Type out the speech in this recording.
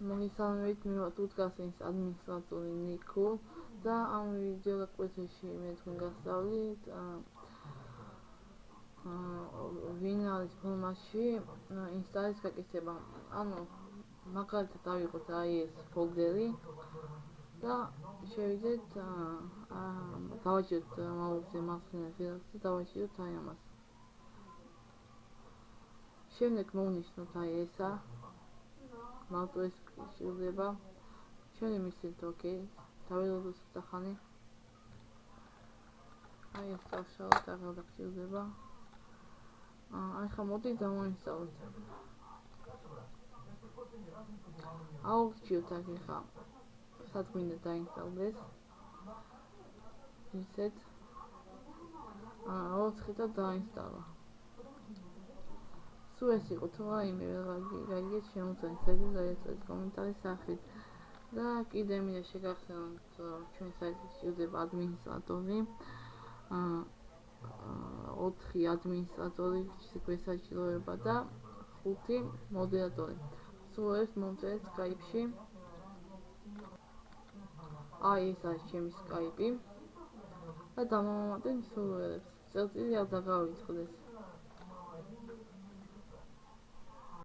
მოგესალმებით, მე ვარ თუთგასენის ადმინისტრატორი ნიკო და ამ ვიდეო გაკვეთილში მე თქვენ გასწავლით ვინ არის ფორმაში ინსტალის გაკეთება. ანუ მაგალითად დავიღოთ აი ეს ფოლდერი და შევიდეთ დავაჭიროთ მაუსზე მარცხენა ხერხს და დავაჭიროთ აი ამას. შემდეგ მოვნიშნოთ აი ესა მარტო ეს სჭირდება. ჩვენ მისცეთ ოკეი, დაველოდოთ სახანი. აი ეს დავშალოთ, აღარ დაგჭირდება. ახლა მოდით დავაინსტალოთ. აუგზავნოთ აქ ახლა სად გვინდა დაინსტალდეს. ისეთ აუცხითად დაინსტალა. სულ ეს იყო თუ რაიმე ვერ გაგიგეთ შემოწერეთ საიტზე კომენტარის სახით და კიდე მინდა შეგახსენოთ ჩვენ საიტზე სჭირდება ადმინისტრატორი 4 ადმინისტრატორი გვესაჭიროება და 5 მოდერატორი. სულ ეს მომწერეთ Skype-ში. აი ეს არის ჩემი Skype და დამამატეთ სურვილებს. წელწიდი არ დაგავიწყდეს.